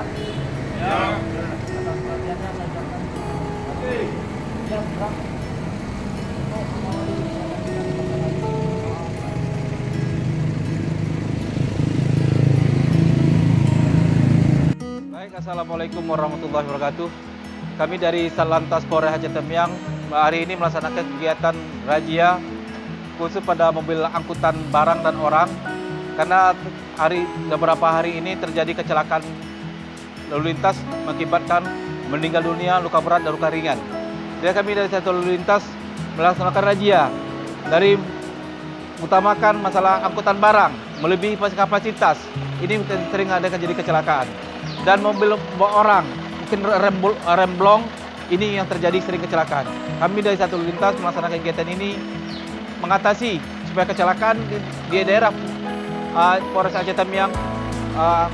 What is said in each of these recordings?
Ya. Atas perhatiannya saya ucapkan oke. Siap, Bang. Baik, Assalamualaikum warahmatullahi wabarakatuh. Kami dari Satlantas Polres Aceh Temiang hari ini melaksanakan kegiatan razia khusus pada mobil angkutan barang dan orang karena beberapa hari ini terjadi kecelakaan lalu lintas mengakibatkan meninggal dunia, luka berat dan luka ringan. Jadi kami dari Satuan Lalu Lintas melaksanakan razia dari utamakan masalah angkutan barang melebihi kapasitas. Ini sering ada terjadi kecelakaan. Dan mobil orang mungkin remblong, ini yang terjadi sering kecelakaan. Kami dari Satuan Lalu Lintas melaksanakan kegiatan ini mengatasi supaya kecelakaan di daerah Polres Aceh Temiang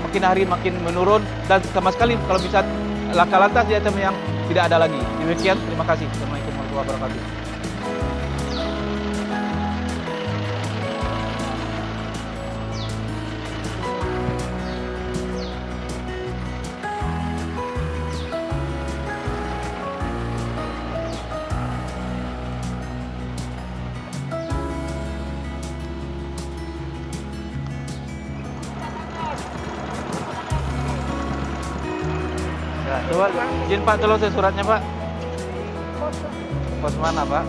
makin hari makin menurun dan sama sekali kalau bisa laka lantas di Aceh Temiang tidak ada lagi. Demikian, terima kasih. Assalamualaikum warahmatullahi wabarakatuh. Ya, coba izin Pak, tolong saya suratnya Pak. Pos mana Pak?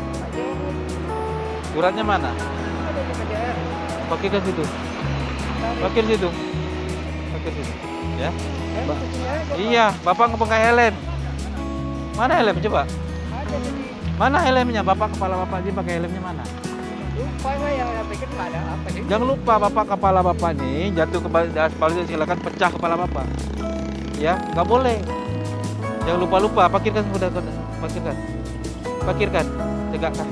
Suratnya mana? Pakai ke situ. Pakai situ. Pakai situ. Ya. Iya, Bapak nggak pakai helm. Mana helm coba? Mana helmnya? Bapak kepala Bapak ini pakai helmnya mana? Lupa saya, pikir ada apa sih? Jangan lupa Bapak kepala Bapak nih jatuh ke aspal itu silakan pecah kepala Bapak. Ya, nggak boleh. Jangan lupa-lupa, parkirkan sudah, parkirkan. Parkirkan, tegakkan.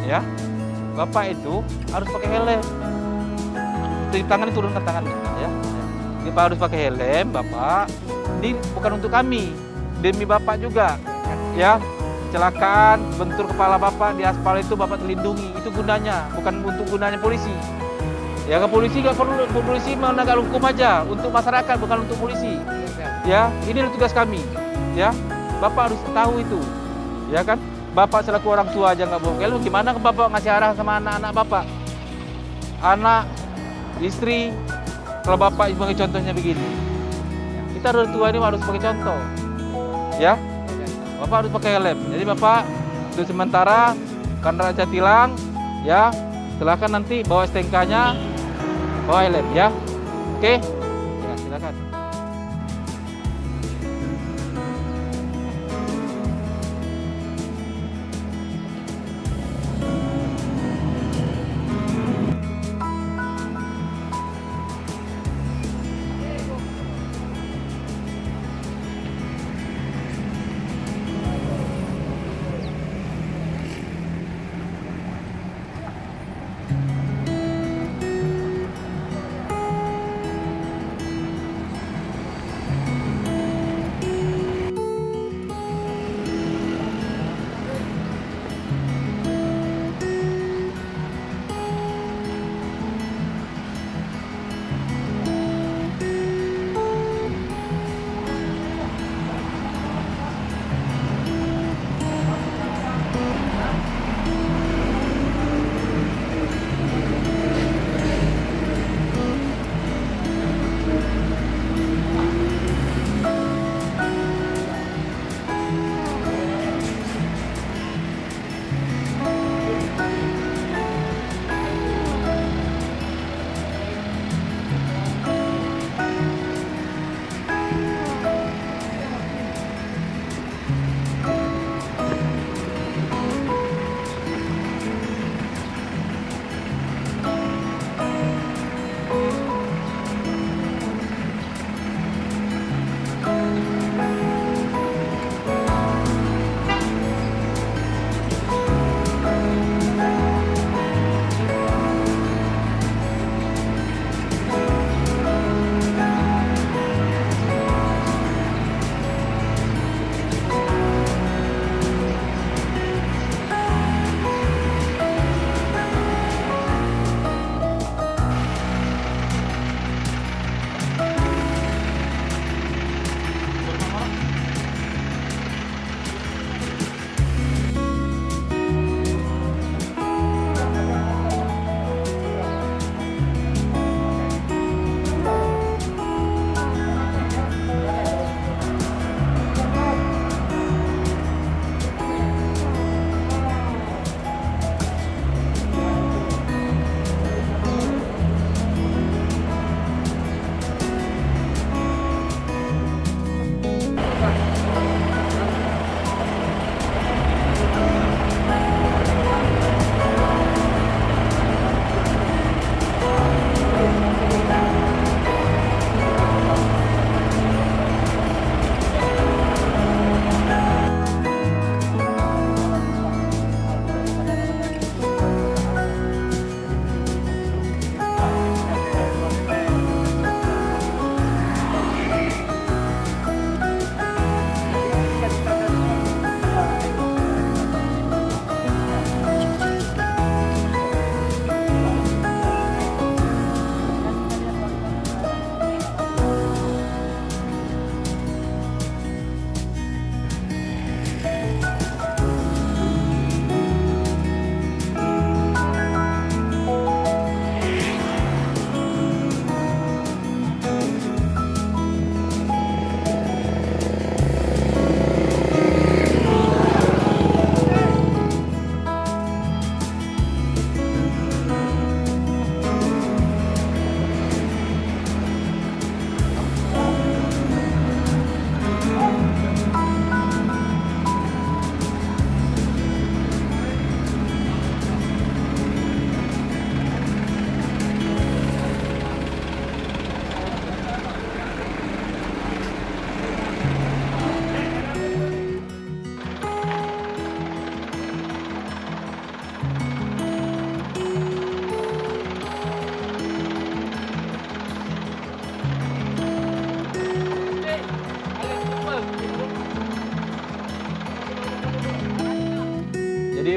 Ya. Bapak itu harus pakai helm. Di tangan turunkan tangannya, ya. Bapak harus pakai helm, Bapak. Ini bukan untuk kami, demi Bapak juga. Ya. Kecelakaan, bentur kepala Bapak di aspal itu Bapak terlindungi. Itu gunanya, bukan untuk gunanya polisi. Ya, ke polisi nggak perlu, polisi menegak hukum aja untuk masyarakat, bukan untuk polisi. Ya, ini tugas kami. Ya, Bapak harus tahu itu. Ya kan, Bapak selaku orang tua aja nggak bawa helm, gimana Bapak ngasih arah sama anak-anak Bapak, anak, istri. Kalau Bapak sebagai contohnya begini, kita orang tua ini harus sebagai contoh. Ya, Bapak harus pakai helm. Jadi Bapak untuk sementara karena ada tilang, ya silakan nanti bawa STNK-nya. Bawa helm ya. Oke. Ya, silakan.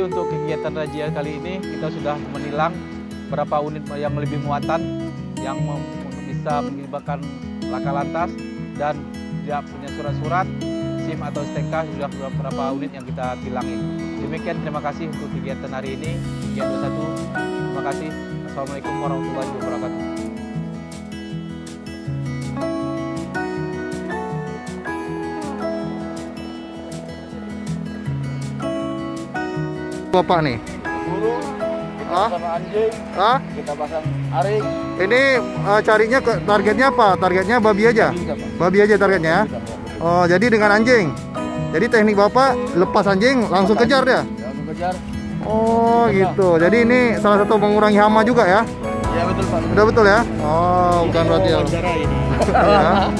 Jadi untuk kegiatan razia kali ini kita sudah menilang beberapa unit yang lebih muatan yang bisa mengakibatkan laka lantas dan tidak punya surat-surat SIM atau STNK. Sudah beberapa unit yang kita tilangi. Demikian, terima kasih untuk kegiatan hari ini, kegiatan 21. Terima kasih. Assalamualaikum warahmatullahi wabarakatuh. Bapak nih? Burung, kita pasang anjing, kita pasang aring. Ini carinya targetnya apa? Targetnya babi aja? Babi aja targetnya ya? Oh, jadi dengan anjing? Jadi teknik Bapak lepas anjing langsung kejar dia? Langsung kejar. Oh gitu, jadi ini salah satu mengurangi hama juga ya? Iya betul Pak. Udah betul ya? Oh, bukan berarti ya? Ya.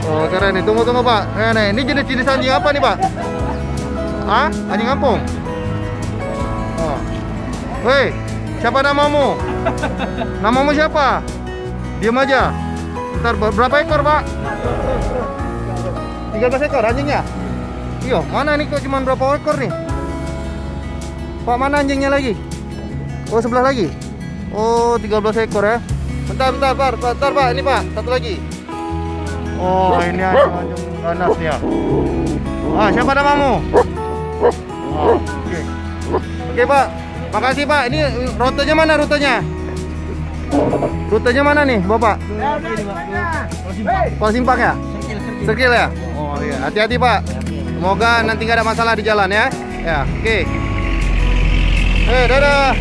Oh keren nih, tunggu Pak. Ini jenis-jenis anjing apa nih Pak? Hah? Anjing kampung? Oh. Woi, siapa namamu? Namamu siapa? Diam aja. Bentar, berapa ekor Pak? 13 ekor anjingnya? Iya, mana nih kok cuma berapa ekor nih? Pak, mana anjingnya lagi? Oh, sebelah lagi? Oh, 13 ekor ya? Bentar Pak, ini Pak, satu lagi. Oh, ini anjing ganas ya. Ah, siapa namamu? Oh, Oke Pak, makasih Pak. Ini rutenya mana rutenya? Rutenya mana nih Bapak? Pol Simpang ya? Serkil ya? Oh iya, hati-hati Pak. Semoga nanti nggak ada masalah di jalan ya. Ya, oke. Dadah.